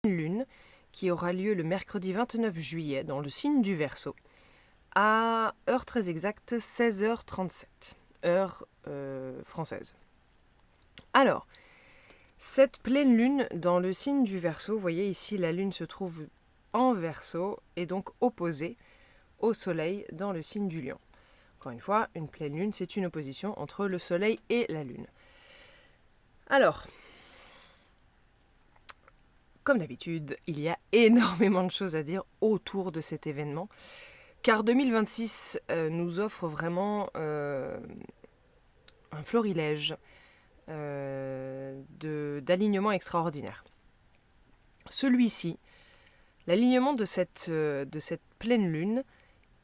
lune qui aura lieu le mercredi 29 juillet dans le signe du Verseau, à heure très exacte 16h37, heure française. Alors, cette pleine lune dans le signe du Verseau, vous voyez ici la lune se trouve en Verseau et donc opposée au soleil dans le signe du Lion. Encore une fois, une pleine lune, c'est une opposition entre le soleil et la lune. Alors, comme d'habitude, il y a énormément de choses à dire autour de cet événement, car 2026 nous offre vraiment un florilège d'alignements extraordinaires. Celui-ci, l'alignement de cette pleine lune,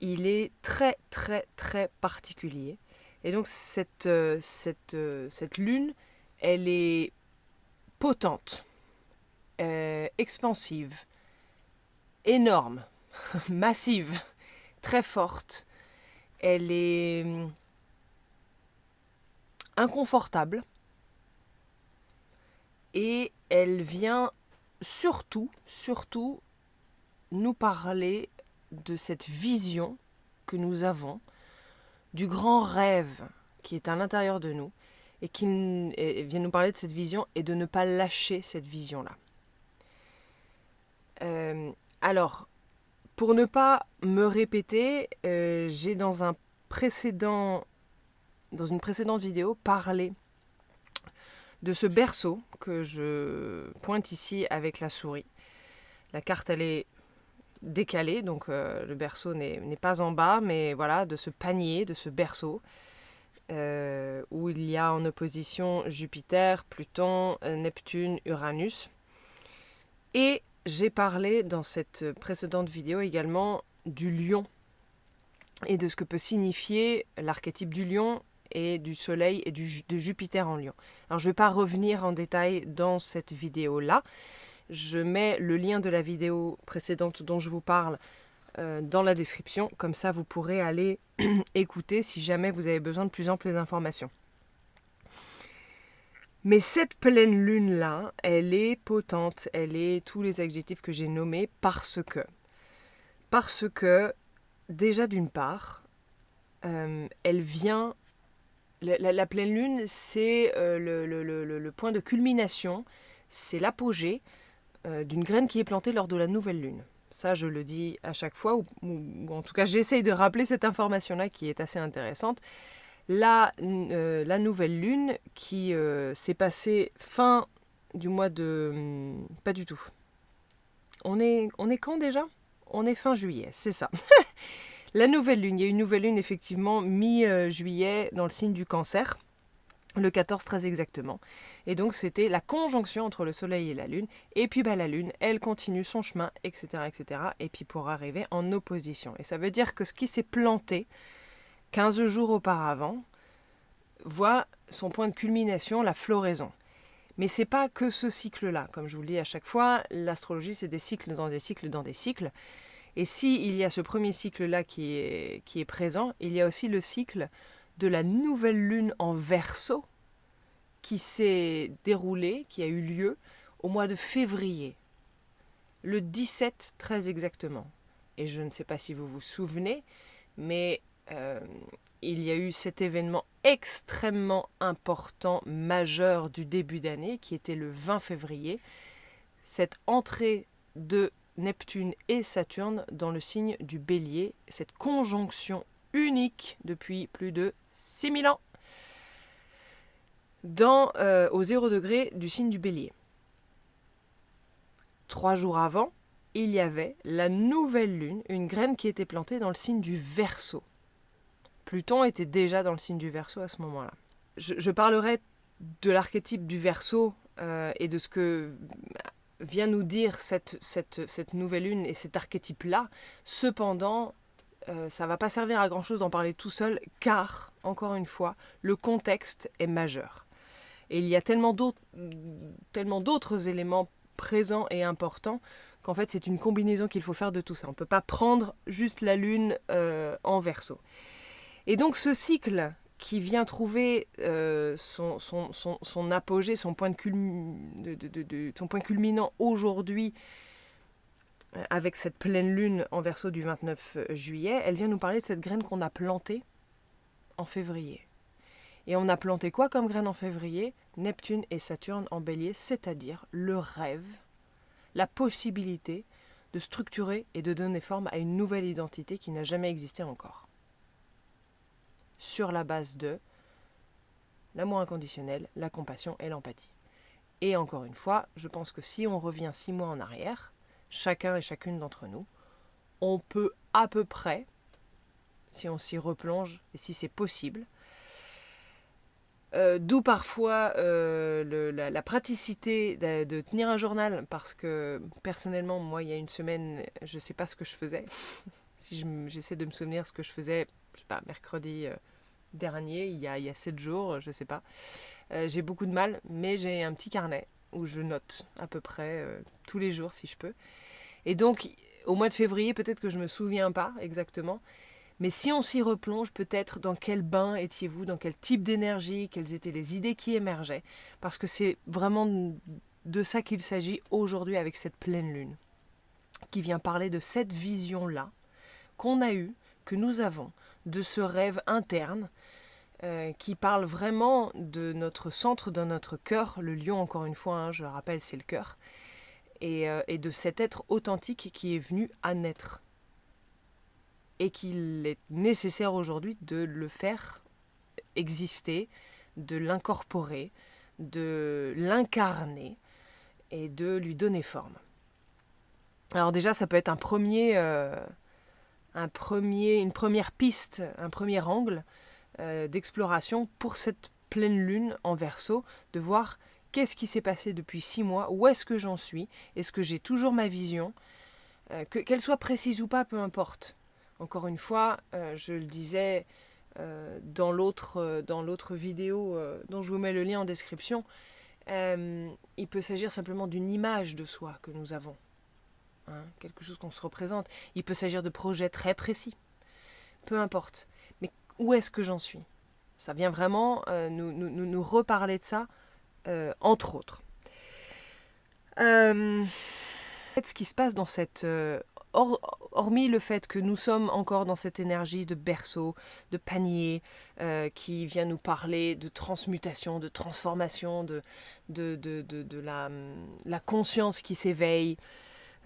il est très très très particulier. Et donc cette lune, elle est potente, expansive, énorme, massive, très forte. Elle est inconfortable et elle vient surtout nous parler de cette vision que nous avons, du grand rêve qui est à l'intérieur de nous et qui vient nous parler de cette vision et de ne pas lâcher cette vision-là. Alors, pour ne pas me répéter, j'ai dans une précédente vidéo parlé de ce berceau que je pointe ici avec la souris. La carte, elle est décalée, donc le berceau n'est pas en bas, mais voilà, de ce panier, de ce berceau, où il y a en opposition Jupiter, Pluton, Neptune, Uranus. Et j'ai parlé dans cette précédente vidéo également du lion et de ce que peut signifier l'archétype du lion et du soleil et de Jupiter en lion. Alors je ne vais pas revenir en détail dans cette vidéo-là. Je mets le lien de la vidéo précédente dont je vous parle dans la description. Comme ça, vous pourrez aller écouter si jamais vous avez besoin de plus amples informations. Mais cette pleine lune-là, elle est potente. Elle est tous les adjectifs que j'ai nommés parce que déjà d'une part, elle vient... La pleine lune, c'est le point de culmination, c'est l'apogée d'une graine qui est plantée lors de la nouvelle lune. Ça, je le dis à chaque fois, ou en tout cas, j'essaye de rappeler cette information-là qui est assez intéressante. La nouvelle lune qui s'est passée fin du mois de... pas du tout. On est quand déjà ? On est fin juillet, c'est ça. La nouvelle lune, il y a une nouvelle lune effectivement mi-juillet dans le signe du Cancer, le 14 très exactement. Et donc c'était la conjonction entre le soleil et la lune. Et puis la lune, elle continue son chemin, etc., etc. Et puis pour arriver en opposition. Et ça veut dire que ce qui s'est planté 15 jours auparavant voit son point de culmination, la floraison. Mais c'est pas que ce cycle-là. Comme je vous le dis à chaque fois, l'astrologie c'est des cycles dans des cycles dans des cycles. Et s'il y a ce premier cycle-là qui est présent, il y a aussi le cycle de la nouvelle lune en Verseau qui s'est déroulé, qui a eu lieu au mois de février, le 17 très exactement. Et je ne sais pas si vous vous souvenez, mais il y a eu cet événement extrêmement important, majeur du début d'année, qui était le 20 février, cette entrée de Neptune et Saturne dans le signe du Bélier, cette conjonction unique depuis plus de 6000 ans au 0 degré du signe du Bélier. 3 jours avant, il y avait la nouvelle lune, une graine qui était plantée dans le signe du Verseau. Pluton était déjà dans le signe du Verseau à ce moment-là. Je parlerai de l'archétype du Verseau et de ce que vient nous dire cette nouvelle lune et cet archétype-là. Cependant, ça ne va pas servir à grand-chose d'en parler tout seul, car, encore une fois, le contexte est majeur. Et il y a tellement d'autres éléments présents et importants qu'en fait, c'est une combinaison qu'il faut faire de tout ça. On ne peut pas prendre juste la lune en Verseau. Et donc, ce cycle qui vient trouver son apogée, son point, son point culminant aujourd'hui avec cette pleine lune en Verseau du 29 juillet, elle vient nous parler de cette graine qu'on a plantée en février. Et on a planté quoi comme graine en février? Neptune et Saturne en Bélier, c'est-à-dire le rêve, la possibilité de structurer et de donner forme à une nouvelle identité qui n'a jamais existé encore. Sur la base de l'amour inconditionnel, la compassion et l'empathie. Et encore une fois, je pense que si on revient 6 mois en arrière, chacun et chacune d'entre nous, on peut à peu près, si on s'y replonge et si c'est possible, d'où parfois la praticité de tenir un journal, parce que personnellement, moi, il y a une semaine, je ne sais pas ce que je faisais. Si j'essaie de me souvenir ce que je faisais, je sais pas, mercredi dernier, il y a 7 jours, je ne sais pas. J'ai beaucoup de mal, mais j'ai un petit carnet où je note à peu près tous les jours si je peux. Et donc, au mois de février, peut-être que je ne me souviens pas exactement, mais si on s'y replonge, peut-être dans quel bain étiez-vous, dans quel type d'énergie, quelles étaient les idées qui émergeaient, parce que c'est vraiment de ça qu'il s'agit aujourd'hui avec cette pleine lune, qui vient parler de cette vision-là qu'on a eue, que nous avons, de ce rêve interne, qui parle vraiment de notre centre, de notre cœur. Le lion, encore une fois, hein, je le rappelle, c'est le cœur. Et de cet être authentique qui est venu à naître. Et qu'il est nécessaire aujourd'hui de le faire exister, de l'incorporer, de l'incarner et de lui donner forme. Alors déjà, ça peut être une première piste, un premier angle d'exploration pour cette pleine lune en Verseau, de voir qu'est-ce qui s'est passé depuis 6 mois, où est-ce que j'en suis, est-ce que j'ai toujours ma vision, qu'elle soit précise ou pas, peu importe. Encore une fois, je le disais dans l'autre vidéo dont je vous mets le lien en description, il peut s'agir simplement d'une image de soi que nous avons, hein, quelque chose qu'on se représente. Il peut s'agir de projets très précis, peu importe. Mais où est-ce que j'en suis? Ça vient vraiment nous reparler de ça, entre autres. Ce qui se passe dans cette... hormis le fait que nous sommes encore dans cette énergie de berceau, de panier, qui vient nous parler de transmutation, de transformation, de la conscience qui s'éveille,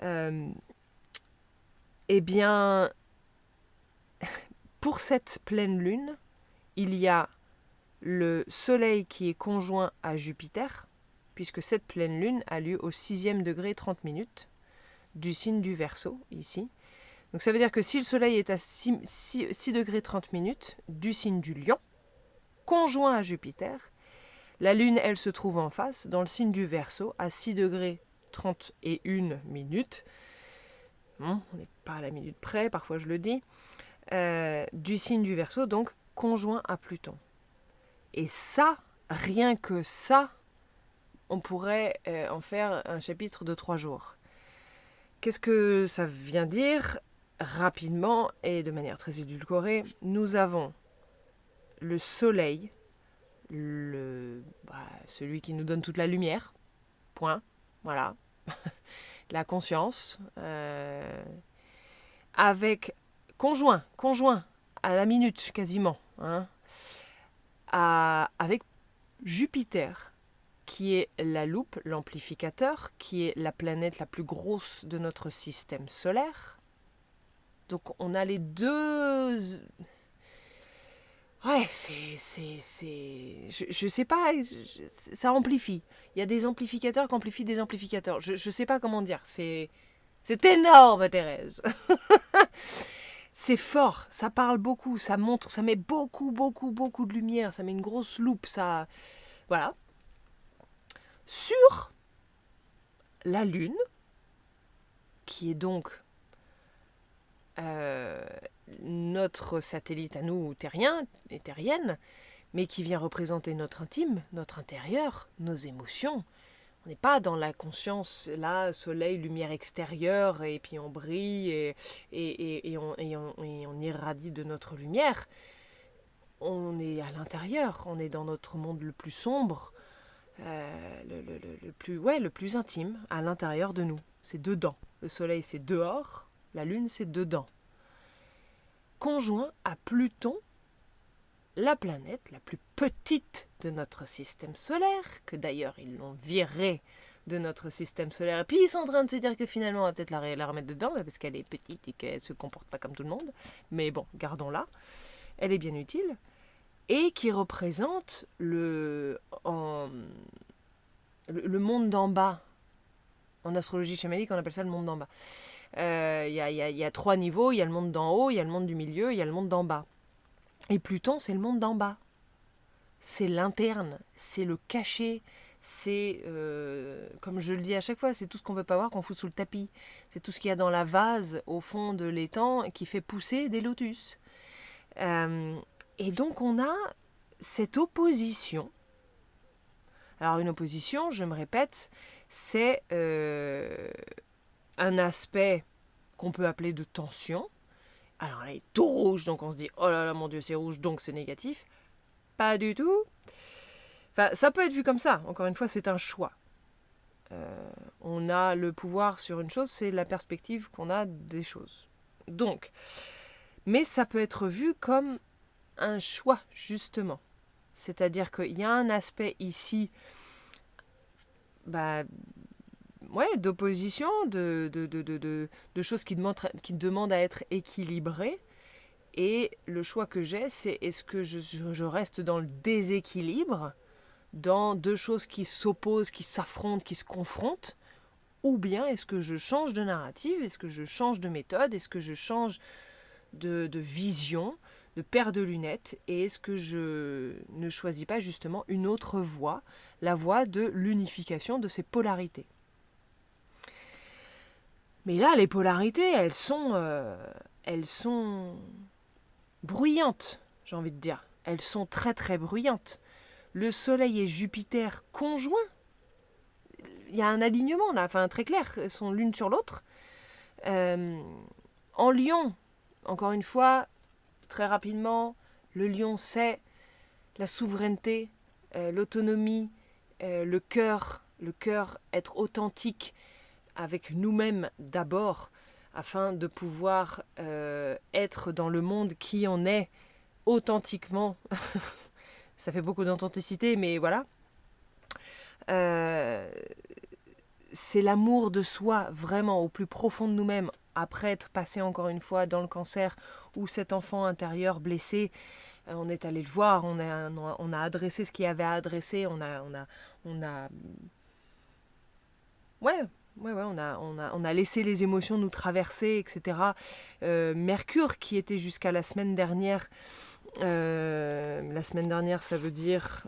eh bien, pour cette pleine lune, il y a le Soleil qui est conjoint à Jupiter, puisque cette pleine lune a lieu au 6e degré 30 minutes du signe du Verseau, ici. Donc ça veut dire que si le Soleil est à 6 degrés 30 minutes du signe du Lion, conjoint à Jupiter, la Lune, elle, se trouve en face, dans le signe du Verseau, à 6 degrés 31 minutes. Bon, on n'est pas à la minute près, parfois je le dis. Du signe du Verseau, donc conjoint à Pluton. Et ça, rien que ça, on pourrait en faire un chapitre de 3 jours. Qu'est-ce que ça vient dire? Rapidement et de manière très édulcorée, nous avons le Soleil, celui qui nous donne toute la lumière, point, voilà, la conscience, avec conjoint, à la minute quasiment, hein, avec Jupiter, qui est la loupe, l'amplificateur, qui est la planète la plus grosse de notre système solaire. Donc on a les deux... Ouais, je sais pas, ça amplifie. Il y a des amplificateurs qui amplifient des amplificateurs. Je sais pas comment dire, c'est énorme, Thérèse. C'est fort, ça parle beaucoup, ça montre, ça met beaucoup de lumière, ça met une grosse loupe, ça... Voilà. Sur la Lune, qui est donc notre satellite à nous, terrienne, mais qui vient représenter notre intime, notre intérieur, nos émotions. On n'est pas dans la conscience, là, soleil, lumière extérieure, et puis on brille, et on irradie de notre lumière. on est à l'intérieur, on est dans notre monde le plus sombre, le plus intime, à l'intérieur de nous. C'est dedans. Le soleil, c'est dehors, la lune, c'est dedans. Conjoint à Pluton, la planète la plus petite de notre système solaire, que d'ailleurs ils l'ont virée de notre système solaire, et puis ils sont en train de se dire que finalement on va peut-être la remettre dedans, parce qu'elle est petite et qu'elle ne se comporte pas comme tout le monde, mais bon, gardons-la, elle est bien utile, et qui représente le monde d'en bas. En astrologie chamanique, on appelle ça le monde d'en bas. Il y a 3 niveaux, il y a le monde d'en haut, il y a le monde du milieu, il y a le monde d'en bas. Et Pluton, c'est le monde d'en bas. C'est l'interne, c'est le caché, c'est, comme je le dis à chaque fois, c'est tout ce qu'on ne veut pas voir qu'on fout sous le tapis. C'est tout ce qu'il y a dans la vase, au fond de l'étang, qui fait pousser des lotus. Et donc on a cette opposition. Alors une opposition, je me répète, c'est un aspect qu'on peut appeler de tension. Alors elle est tout rouge, donc on se dit « Oh là là, mon Dieu, c'est rouge, donc c'est négatif ». Pas du tout. Enfin, ça peut être vu comme ça. Encore une fois, c'est un choix. On a le pouvoir sur une chose, c'est la perspective qu'on a des choses. Donc, mais ça peut être vu comme un choix, justement. C'est-à-dire qu'il y a un aspect ici d'opposition, de choses qui demandent à être équilibrées. Et le choix que j'ai, c'est est-ce que je reste dans le déséquilibre, dans 2 choses qui s'opposent, qui s'affrontent, qui se confrontent, ou bien est-ce que je change de narrative, est-ce que je change de méthode, est-ce que je change de vision, de paire de lunettes, et est-ce que je ne choisis pas justement une autre voie, la voie de l'unification de ces polarités. Mais là, les polarités, elles sont bruyantes, j'ai envie de dire. Elles sont très très bruyantes. Le Soleil et Jupiter conjoints, il y a un alignement là, enfin très clair, elles sont l'une sur l'autre. En Lion, encore une fois, très rapidement, le Lion c'est la souveraineté, l'autonomie, le cœur, être authentique avec nous-mêmes d'abord, afin de pouvoir être dans le monde qui en est authentiquement. Ça fait beaucoup d'authenticité, mais voilà. C'est l'amour de soi, vraiment, au plus profond de nous-mêmes, après être passé encore une fois dans le cancer, où cet enfant intérieur blessé, on est allé le voir, on a adressé ce qu'il y avait à adresser, on a laissé les émotions nous traverser, etc. Mercure, qui était jusqu'à la semaine dernière, ça veut dire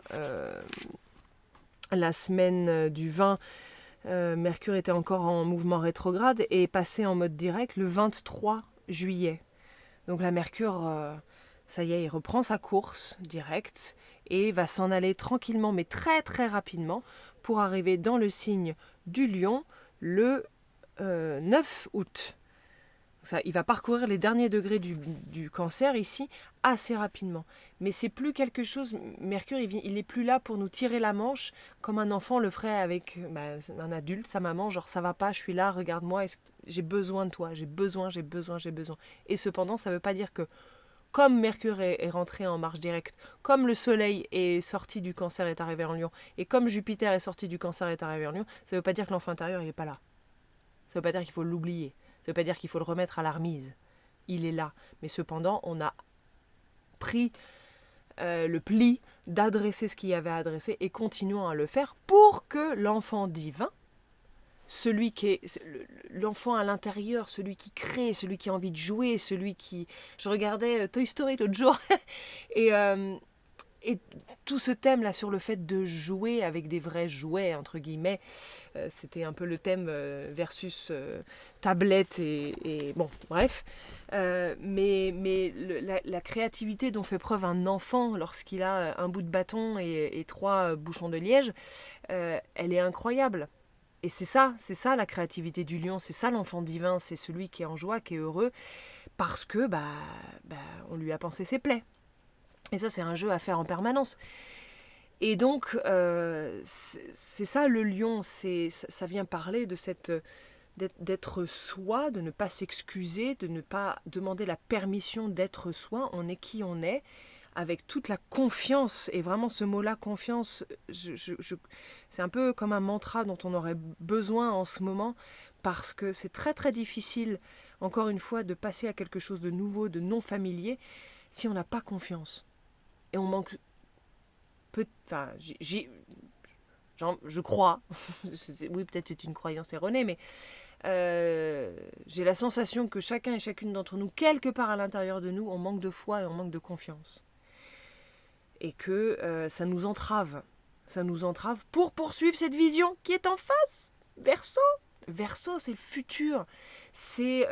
la semaine du 20, Mercure était encore en mouvement rétrograde et est passé en mode direct le 23 juillet. Donc la Mercure, ça y est, il reprend sa course directe et va s'en aller tranquillement, mais très très rapidement, pour arriver dans le signe du Lion le 9 août. Ça, il va parcourir les derniers degrés du cancer ici assez rapidement. Mais c'est plus quelque chose, Mercure il est plus là pour nous tirer la manche comme un enfant le ferait avec un adulte, sa maman, genre ça va pas, je suis là, regarde-moi, j'ai besoin de toi, j'ai besoin. Et cependant, ça veut pas dire que comme Mercure est rentré en marche directe, comme le Soleil est sorti du cancer et est arrivé en Lion, et comme Jupiter est sorti du cancer et est arrivé en Lion, ça veut pas dire que l'enfant intérieur il est pas là. Ça veut pas dire qu'il faut l'oublier. Ça ne veut pas dire qu'il faut le remettre à la remise. Il est là. Mais cependant, on a pris le pli d'adresser ce qu'il y avait à adresser et continuons à le faire pour que l'enfant divin, celui qui est l'enfant à l'intérieur, celui qui crée, celui qui a envie de jouer, celui qui... Je regardais Toy Story l'autre jour et tout ce thème-là sur le fait de jouer avec des vrais jouets, entre guillemets, c'était un peu le thème versus tablette et bon, bref. Mais la créativité dont fait preuve un enfant lorsqu'il a un bout de bâton et 3 bouchons de liège, elle est incroyable. Et c'est ça la créativité du lion, c'est ça l'enfant divin, c'est celui qui est en joie, qui est heureux, parce que on lui a pensé ses plaies. Et ça, c'est un jeu à faire en permanence. Et donc, c'est ça le lion, ça vient parler de d'être soi, de ne pas s'excuser, de ne pas demander la permission d'être soi. On est qui on est, avec toute la confiance. Et vraiment, ce mot-là, confiance, c'est un peu comme un mantra dont on aurait besoin en ce moment, parce que c'est très très difficile, encore une fois, de passer à quelque chose de nouveau, de non familier, si on n'a pas confiance. Et on manque enfin, je crois, oui, peut-être c'est une croyance erronée, mais j'ai la sensation que chacun et chacune d'entre nous, quelque part à l'intérieur de nous, on manque de foi et on manque de confiance. Et que ça nous entrave. Ça nous entrave pour poursuivre cette vision qui est en face. Verseau. Verseau, c'est le futur. C'est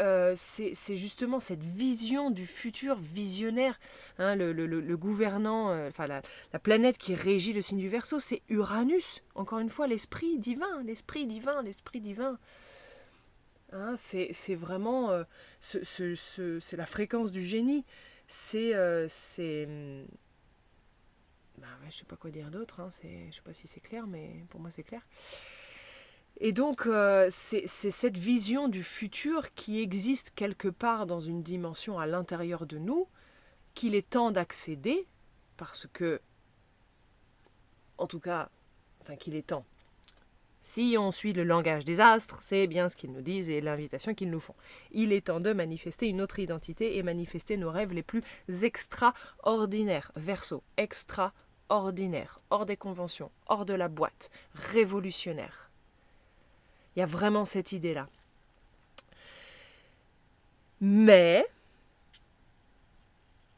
justement cette vision du futur visionnaire. Hein, le gouvernant, enfin la planète qui régit le signe du Verseau, c'est Uranus. Encore une fois, l'esprit divin, l'esprit divin, l'esprit divin. Hein, c'est vraiment, c'est la fréquence du génie. Bah ouais, je sais pas quoi dire d'autre. Hein, je sais pas si c'est clair, mais pour moi c'est clair. Et donc, c'est cette vision du futur qui existe quelque part dans une dimension à l'intérieur de nous, qu'il est temps d'accéder, parce que, en tout cas, enfin qu'il est temps. Si on suit le langage des astres, c'est bien ce qu'ils nous disent et l'invitation qu'ils nous font. Il est temps de manifester une autre identité et manifester nos rêves les plus extraordinaires. Verseau, extraordinaire, hors des conventions, hors de la boîte, révolutionnaire. Il y a vraiment cette idée-là. Mais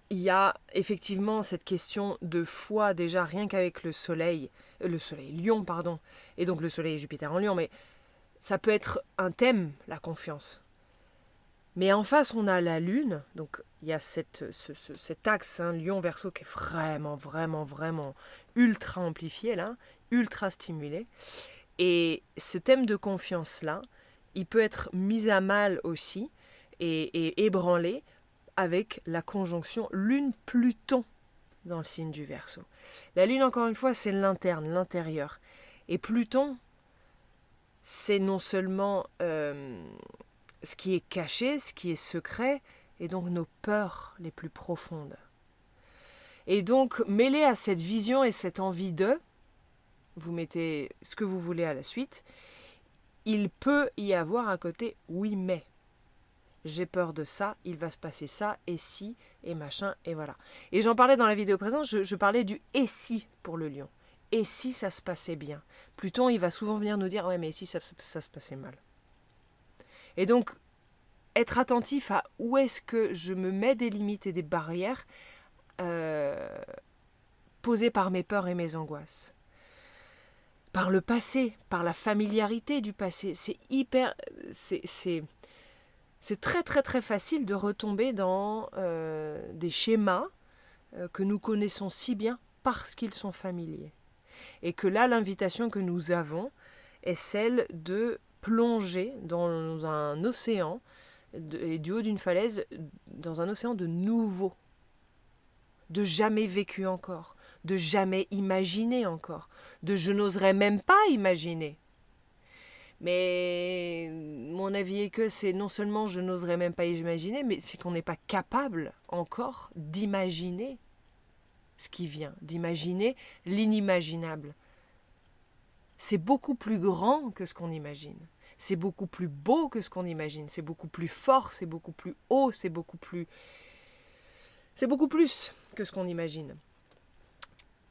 il y a effectivement cette question de foi déjà rien qu'avec le soleil Lion, pardon, et donc le soleil et Jupiter en Lion, mais ça peut être un thème, la confiance. Mais en face, on a la Lune, donc il y a cet axe Lion Verseau qui est vraiment, vraiment, vraiment ultra amplifié, là, ultra stimulé. Et ce thème de confiance-là, il peut être mis à mal aussi et ébranlé avec la conjonction Lune-Pluton dans le signe du Verseau. La Lune, encore une fois, c'est l'interne, l'intérieur. Et Pluton, c'est non seulement ce qui est caché, ce qui est secret, et donc nos peurs les plus profondes. Et donc, mêlé à cette vision et cette envie de, vous mettez ce que vous voulez à la suite, il peut y avoir un côté oui mais. J'ai peur de ça, il va se passer ça, et si, et machin, et voilà. Et j'en parlais dans la vidéo présente, je parlais du et si pour le lion. Et si ça se passait bien. Pluton, il va souvent venir nous dire, ouais mais et si ça se passait mal. Et donc, être attentif à où est-ce que je me mets des limites et des barrières posées par mes peurs et mes angoisses. Par le passé, par la familiarité du passé. C'est très très très facile de retomber dans des schémas que nous connaissons si bien parce qu'ils sont familiers. Et que là, l'invitation que nous avons est celle de plonger dans un océan, et du haut d'une falaise, dans un océan de nouveau, de jamais vécu encore, de jamais imaginé encore, de je n'oserais même pas imaginer. Mais mon avis est que c'est non seulement je n'oserais même pas imaginer, mais c'est qu'on n'est pas capable encore d'imaginer ce qui vient, d'imaginer l'inimaginable. C'est beaucoup plus grand que ce qu'on imagine. C'est beaucoup plus beau que ce qu'on imagine. C'est beaucoup plus fort, c'est beaucoup plus haut, c'est beaucoup plus que ce qu'on imagine.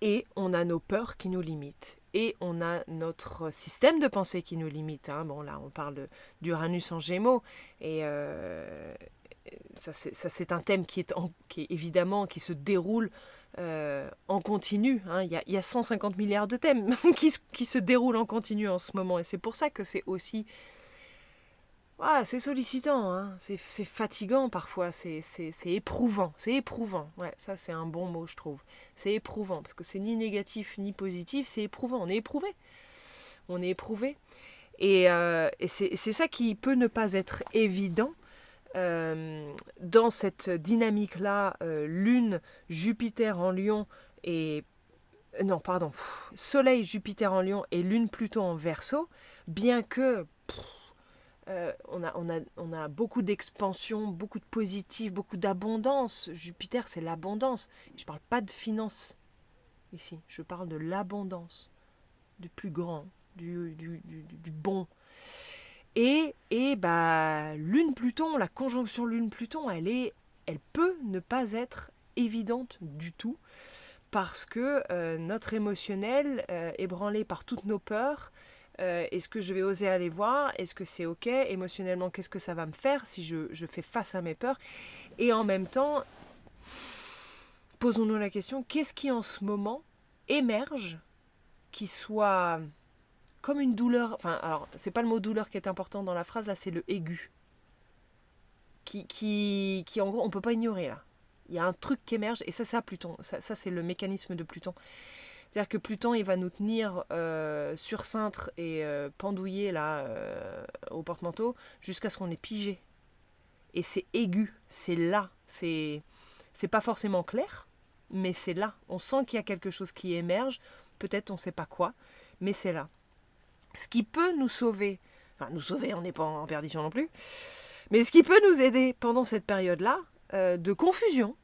Et on a nos peurs qui nous limitent. Et on a notre système de pensée qui nous limite. Hein. Bon, là, on parle d'Uranus en Gémeaux. Et ça, c'est un thème qui est évidemment, qui se déroule en continu. Hein. Il y a 150 milliards de thèmes qui se déroulent en continu en ce moment. Et c'est pour ça que c'est aussi... c'est sollicitant, hein. C'est fatigant parfois, c'est éprouvant, ouais, ça c'est un bon mot je trouve, c'est éprouvant, parce que c'est ni négatif ni positif, c'est éprouvant, on est éprouvé, et c'est ça qui peut ne pas être évident dans cette dynamique-là, Lune, Jupiter en Lion et... Non, pardon. Soleil, Jupiter en Lion et Lune, Pluton en Verseau, bien que on a beaucoup d'expansion, beaucoup de positif, beaucoup d'abondance. Jupiter, c'est l'abondance. Je ne parle pas de finance ici, je parle de l'abondance, du plus grand, du bon. Et bah, Lune-Pluton, la conjonction Lune-Pluton, elle peut ne pas être évidente du tout, parce que notre émotionnel, ébranlé par toutes nos peurs, est-ce que je vais oser aller voir? Est-ce que c'est ok? Émotionnellement, qu'est-ce que ça va me faire si je fais face à mes peurs? Et en même temps, posons-nous la question, qu'est-ce qui en ce moment émerge, qui soit comme une douleur, enfin, alors, c'est pas le mot douleur qui est important dans la phrase, là, c'est le aigu. Qui en gros, on peut pas ignorer, là. Il y a un truc qui émerge, et ça Pluton. Ça c'est le mécanisme de Pluton. C'est-à-dire que Pluton, il va nous tenir sur cintre et pendouillés, là, au porte-manteau, jusqu'à ce qu'on ait pigé. Et c'est aigu, c'est là. C'est pas forcément clair, mais c'est là. On sent qu'il y a quelque chose qui émerge, peut-être on sait pas quoi, mais c'est là. Ce qui peut nous sauver, enfin nous sauver, on n'est pas en perdition non plus, mais ce qui peut nous aider pendant cette période-là, de confusion,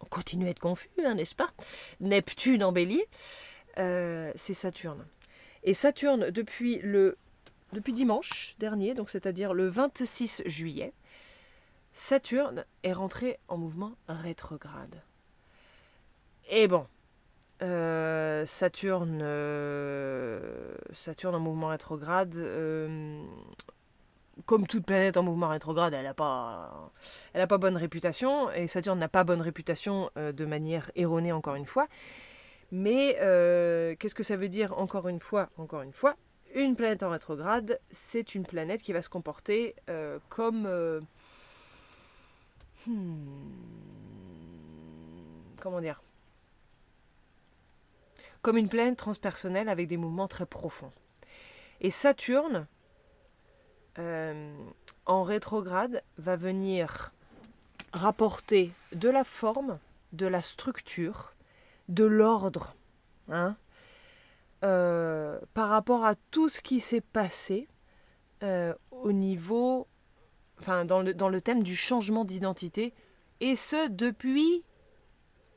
on continue à être confus, hein, n'est-ce pas? Neptune en Bélier, c'est Saturne. Et Saturne, depuis dimanche dernier, donc c'est-à-dire le 26 juillet, Saturne est rentré en mouvement rétrograde. Et bon, Saturne en mouvement rétrograde, comme toute planète en mouvement rétrograde, elle n'a pas bonne réputation, et Saturne n'a pas bonne réputation de manière erronée, encore une fois. Mais qu'est-ce que ça veut dire, encore une fois? Une planète en rétrograde, c'est une planète qui va se comporter comme... comment dire? Comme une planète transpersonnelle avec des mouvements très profonds. Et Saturne, en rétrograde, va venir rapporter de la forme, de la structure, de l'ordre, hein, par rapport à tout ce qui s'est passé au niveau, enfin dans le thème du changement d'identité, et ce depuis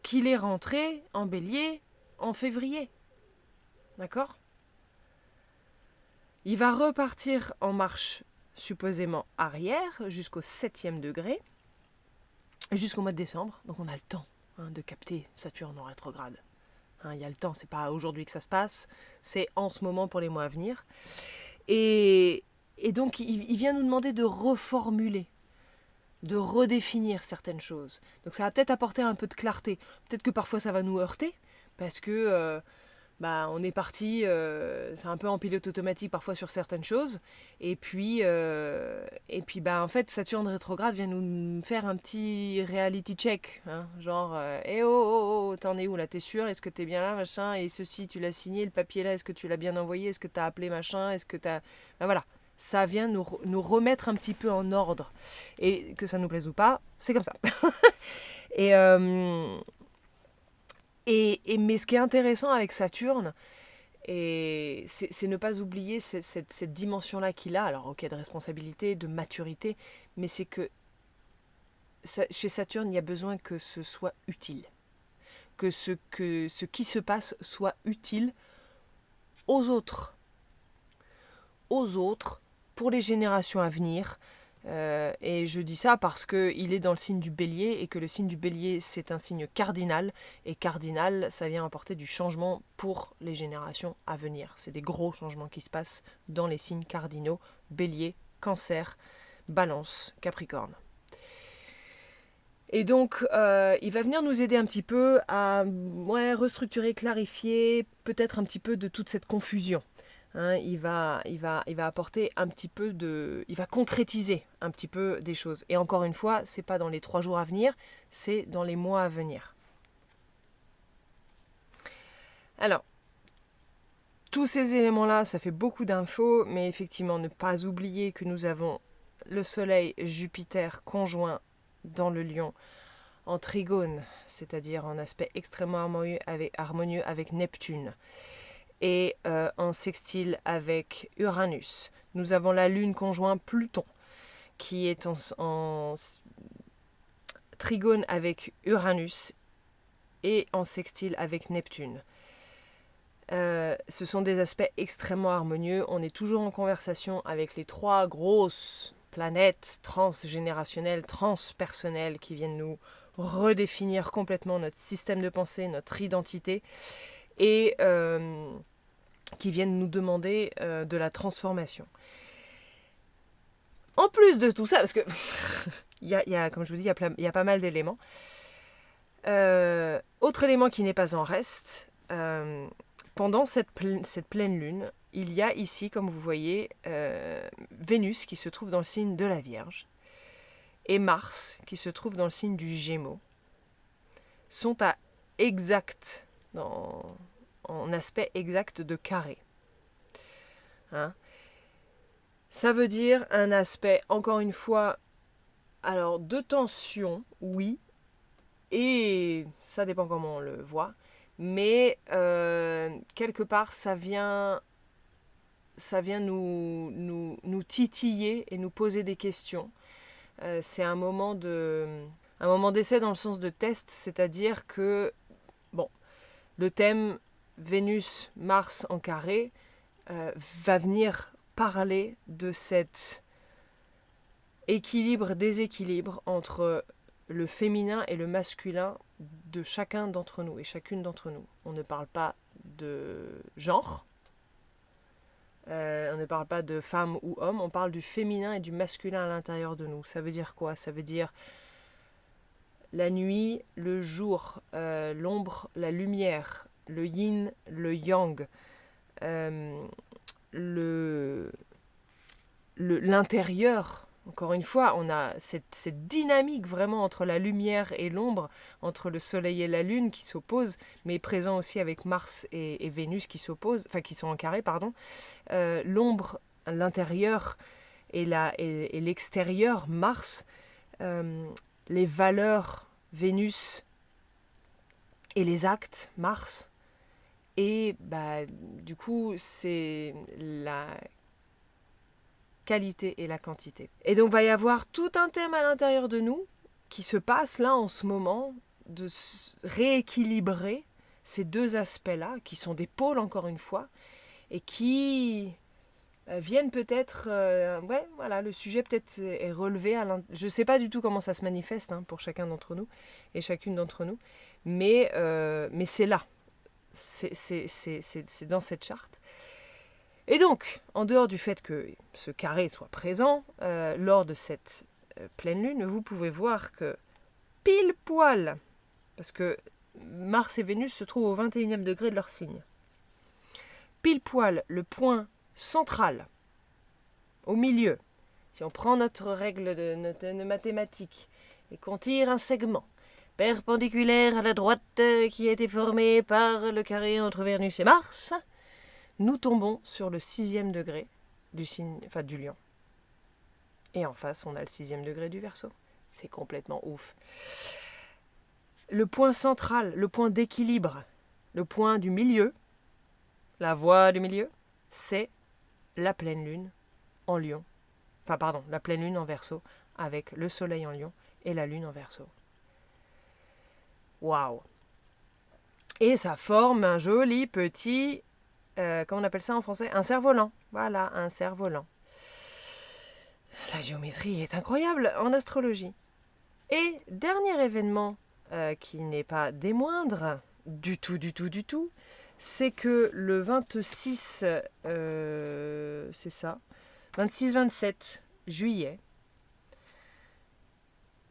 qu'il est rentré en Bélier en février. D'accord? Il va repartir en marche supposément arrière jusqu'au 7e degré, jusqu'au mois de décembre. Donc on a le temps de capter Saturne en rétrograde. Il y a le temps, c'est pas aujourd'hui que ça se passe, c'est en ce moment pour les mois à venir. Et donc il vient nous demander de reformuler, de redéfinir certaines choses. Donc ça va peut-être apporter un peu de clarté. Peut-être que parfois ça va nous heurter, parce que on est parti, c'est un peu en pilote automatique parfois sur certaines choses. Et puis en fait, Saturne rétrograde vient nous faire un petit reality check. Hein, genre, t'en es où là? T'es sûr? Est-ce que t'es bien là, machin? Et ceci, tu l'as signé, le papier là, est-ce que tu l'as bien envoyé? Est-ce que t'as appelé, machin? Est-ce que t'as... Ben voilà, ça vient nous remettre un petit peu en ordre. Et que ça nous plaise ou pas, c'est comme ça. et... mais ce qui est intéressant avec Saturne, c'est ne pas oublier cette dimension-là qu'il a, alors ok, de responsabilité, de maturité, mais c'est que chez Saturne, il y a besoin que ce soit utile. Que ce qui se passe soit utile aux autres. Pour les générations à venir. Et je dis ça parce qu'il est dans le signe du Bélier, et que le signe du Bélier, c'est un signe cardinal, et cardinal, ça vient apporter du changement pour les générations à venir. C'est des gros changements qui se passent dans les signes cardinaux: Bélier, Cancer, Balance, Capricorne. Et donc, il va venir nous aider un petit peu à restructurer, clarifier peut-être un petit peu de toute cette confusion. Hein, il va apporter un petit peu il va concrétiser un petit peu des choses. Et encore une fois, c'est pas dans les 3 jours à venir, c'est dans les mois à venir. Alors, tous ces éléments-là, ça fait beaucoup d'infos, mais effectivement, ne pas oublier que nous avons le Soleil Jupiter conjoint dans le Lion en trigone, c'est-à-dire en aspect extrêmement harmonieux avec Neptune, et en sextile avec Uranus. Nous avons la Lune conjoint Pluton, qui est en trigone avec Uranus et en sextile avec Neptune. Ce sont des aspects extrêmement harmonieux. On est toujours en conversation avec les 3 grosses planètes transgénérationnelles, transpersonnelles qui viennent nous redéfinir complètement notre système de pensée, notre identité et qui viennent nous demander de la transformation. En plus de tout ça, parce que il y a, comme je vous dis, il y a pas mal d'éléments. Autre élément qui n'est pas en reste, pendant cette pleine lune, il y a ici, comme vous voyez, Vénus qui se trouve dans le signe de la Vierge et Mars qui se trouve dans le signe du Gémeaux, sont à exact, en aspect exact de carré. Hein? Ça veut dire un aspect, encore une fois, alors de tension, oui, et ça dépend comment on le voit, mais quelque part ça vient nous titiller et nous poser des questions. C'est un moment d'essai dans le sens de test, c'est-à-dire que bon, le thème Vénus, Mars en carré va venir parler de cet équilibre-déséquilibre entre le féminin et le masculin de chacun d'entre nous et chacune d'entre nous. On ne parle pas de genre, on ne parle pas de femme ou homme, on parle du féminin et du masculin à l'intérieur de nous. Ça veut dire quoi? Ça veut dire la nuit, le jour, l'ombre, la lumière, le yin, le yang, l'intérieur. Encore une fois, on a cette dynamique vraiment entre la lumière et l'ombre, entre le soleil et la lune qui s'opposent, mais présent aussi avec Mars et Vénus qui s'opposent, enfin qui sont en carré, pardon. L'ombre, l'intérieur et l'extérieur, Mars, les valeurs, Vénus, et les actes, Mars. Et du coup, c'est la qualité et la quantité. Et donc, il va y avoir tout un thème à l'intérieur de nous qui se passe là en ce moment, de rééquilibrer ces 2 aspects-là, qui sont des pôles encore une fois, et qui viennent peut-être... le sujet peut-être est relevé. Je ne sais pas du tout comment ça se manifeste pour chacun d'entre nous et chacune d'entre nous, mais c'est là. C'est dans cette charte. Et donc, en dehors du fait que ce carré soit présent, lors de cette pleine lune, vous pouvez voir que pile poil, parce que Mars et Vénus se trouvent au 21e degré de leur signe, pile poil le point central, au milieu, si on prend notre règle de mathématiques et qu'on tire un segment perpendiculaire à la droite qui a été formé par le carré entre Vénus et Mars, nous tombons sur le 6e degré du signe, du Lion. Et en face, on a le 6e degré du Verseau. C'est complètement ouf. Le point central, le point d'équilibre, le point du milieu, la voie du milieu, c'est la pleine lune en Lion. La pleine lune en Verseau, avec le soleil en Lion et la lune en Verseau. Waouh! Et ça forme un joli petit... comment on appelle ça en français? Un cerf-volant. Voilà, un cerf-volant. La géométrie est incroyable en astrologie. Et dernier événement qui n'est pas des moindres, du tout, c'est que le 26, c'est ça, 26-27 juillet,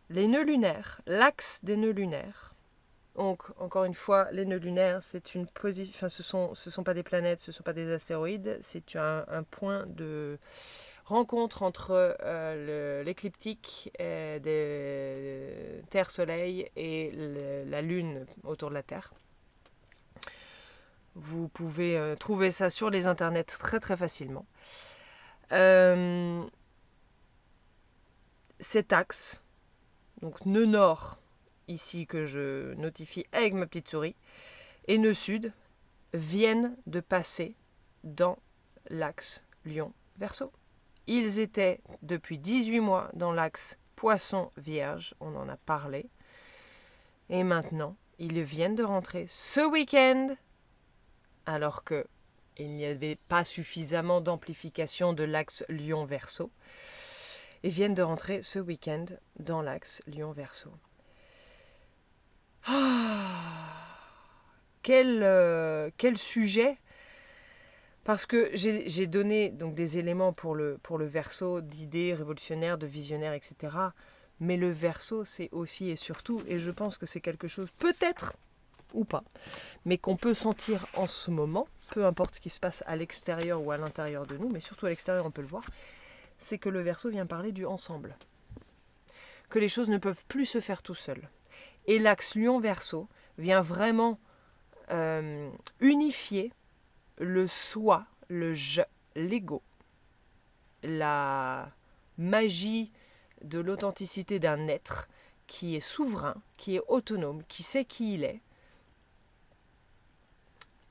les nœuds lunaires, l'axe des nœuds lunaires. Donc, encore une fois, les nœuds lunaires, c'est une position. Ce sont pas des planètes, ce sont pas des astéroïdes, c'est un point de rencontre entre l'écliptique des Terre-Soleil et la Lune autour de la Terre. Vous pouvez trouver ça sur les internets très très facilement. cet axe, donc nœud nord, ici que je notifie avec ma petite souris, et nœud sud, viennent de passer dans l'axe Lion-Verseau. Ils étaient depuis 18 mois dans l'axe Poisson-Vierge, on en a parlé. Et maintenant, ils viennent de rentrer ce week-end, alors qu'il n'y avait pas suffisamment d'amplification de l'axe Lion-Verseau. Ils viennent de rentrer ce week-end dans l'axe Lion-Verseau. Quel sujet! Parce que j'ai donné donc des éléments pour le Verseau, d'idées révolutionnaires, de visionnaires, etc. Mais le Verseau, c'est aussi et surtout, et je pense que c'est quelque chose, peut-être ou pas, mais qu'on peut sentir en ce moment, peu importe ce qui se passe à l'extérieur ou à l'intérieur de nous, mais surtout à l'extérieur, on peut le voir, c'est que le Verseau vient parler du ensemble. Que les choses ne peuvent plus se faire tout seul. Et l'axe Lion-Verseau vient vraiment unifier le soi, le je, l'ego, la magie de l'authenticité d'un être qui est souverain, qui est autonome, qui sait qui il est,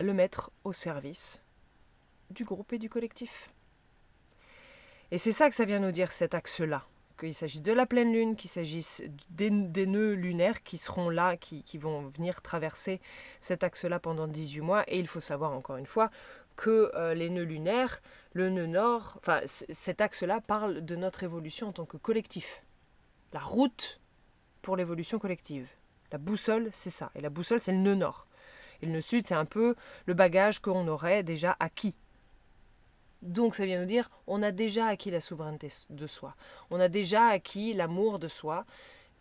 le mettre au service du groupe et du collectif. Et c'est ça que ça vient nous dire, cet axe-là. Qu'il s'agisse de la pleine lune, qu'il s'agisse des nœuds lunaires qui seront là, qui vont venir traverser cet axe-là pendant 18 mois. Et il faut savoir encore une fois que les nœuds lunaires, le nœud nord, enfin cet axe-là parle de notre évolution en tant que collectif. La route pour l'évolution collective. La boussole, c'est ça. Et la boussole, c'est le nœud nord. Et le nœud sud, c'est un peu le bagage qu'on aurait déjà acquis. Donc ça vient nous dire, on a déjà acquis la souveraineté de soi. On a déjà acquis l'amour de soi,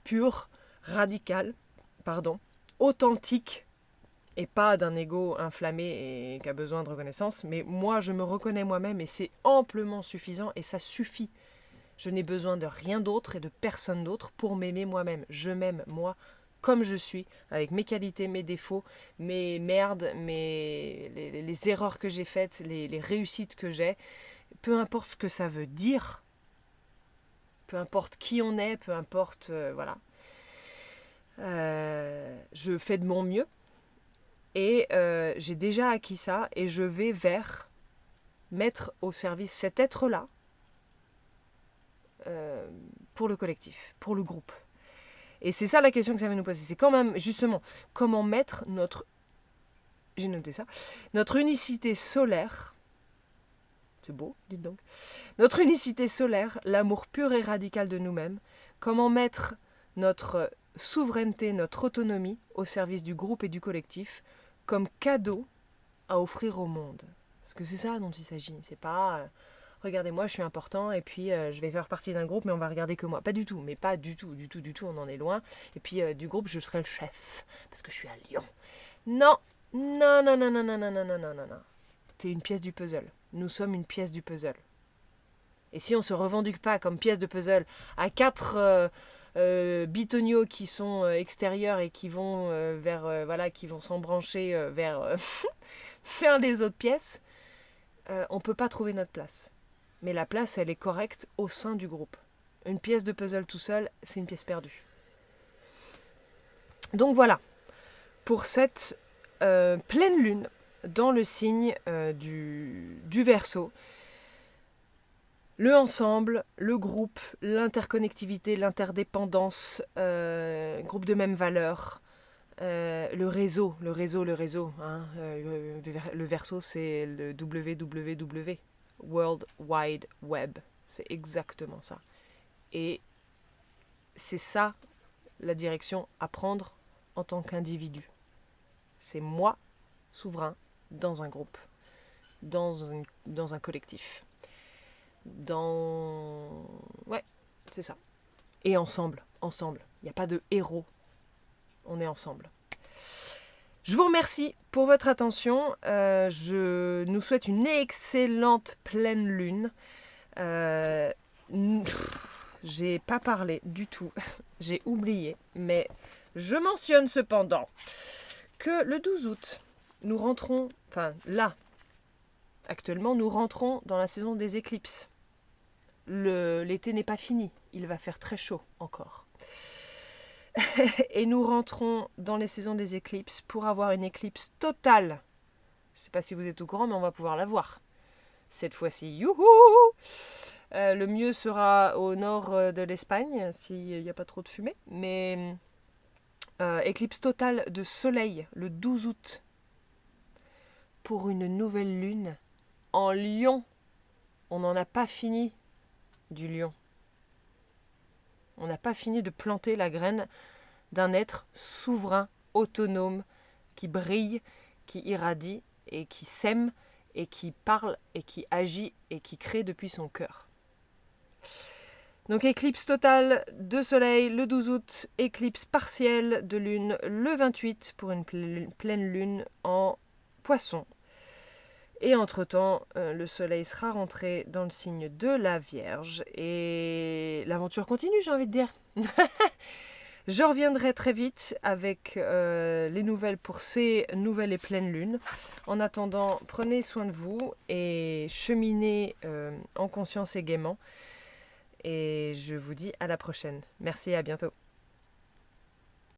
pur, radical, authentique, et pas d'un ego inflammé et qui a besoin de reconnaissance. Mais moi, je me reconnais moi-même et c'est amplement suffisant et ça suffit. Je n'ai besoin de rien d'autre et de personne d'autre pour m'aimer moi-même. Je m'aime moi comme je suis, avec mes qualités, mes défauts, mes merdes, les erreurs que j'ai faites, les réussites que j'ai. Peu importe ce que ça veut dire, peu importe qui on est, peu importe, voilà. Je fais de mon mieux et j'ai déjà acquis ça et je vais vers mettre au service cet être-là pour le collectif, pour le groupe. Et c'est ça la question que ça va nous poser. C'est quand même, justement, comment mettre notre unicité solaire, c'est beau, dites donc, notre unicité solaire, l'amour pur et radical de nous-mêmes, comment mettre notre souveraineté, notre autonomie au service du groupe et du collectif comme cadeau à offrir au monde. Parce que c'est ça dont il s'agit, c'est pas... regardez-moi, je suis important et puis je vais faire partie d'un groupe mais on va regarder que moi. Pas du tout, mais pas du tout, on en est loin. Et puis du groupe, je serai le chef parce que je suis à Lyon. Non. T'es une pièce du puzzle. Nous sommes une pièce du puzzle. Et si on se revendique pas comme pièce de puzzle à 4 bitoniaux qui sont extérieurs et qui vont qui vont s'embrancher vers faire les autres pièces, on peut pas trouver notre place. Mais la place, elle est correcte au sein du groupe. Une pièce de puzzle tout seul, c'est une pièce perdue. Donc voilà, pour cette pleine lune dans le signe du Verseau, le ensemble, le groupe, l'interconnectivité, l'interdépendance, groupe de même valeur, le réseau. Hein, le Verseau, c'est le www. World Wide Web. C'est exactement ça. Et c'est ça la direction à prendre en tant qu'individu. C'est moi, souverain, dans un groupe, dans un collectif. Ouais, c'est ça. Et ensemble. Il n'y a pas de héros. On est ensemble. Je vous remercie pour votre attention. Je nous souhaite une excellente pleine lune. J'ai pas parlé du tout. J'ai oublié. Mais je mentionne cependant que le 12 août, nous rentrons... Enfin, là, actuellement, nous rentrons dans la saison des éclipses. l'été n'est pas fini. Il va faire très chaud encore. Et nous rentrons dans les saisons des éclipses pour avoir une éclipse totale. Je ne sais pas si vous êtes au courant, mais on va pouvoir la voir. Cette fois-ci, youhou! Le mieux sera au nord de l'Espagne, s'il n'y a pas trop de fumée. Mais éclipse totale de soleil le 12 août pour une nouvelle lune en Lion. On n'en a pas fini du lion. On n'a pas fini de planter la graine d'un être souverain, autonome, qui brille, qui irradie et qui sème et qui parle et qui agit et qui crée depuis son cœur. Donc éclipse totale de soleil le 12 août, éclipse partielle de lune le 28 pour une pleine lune en poisson. Et entre-temps, le soleil sera rentré dans le signe de la Vierge et l'aventure continue, j'ai envie de dire. Je reviendrai très vite avec les nouvelles pour ces nouvelles et pleines lunes. En attendant, prenez soin de vous et cheminez en conscience et gaiement. Et je vous dis à la prochaine. Merci et à bientôt.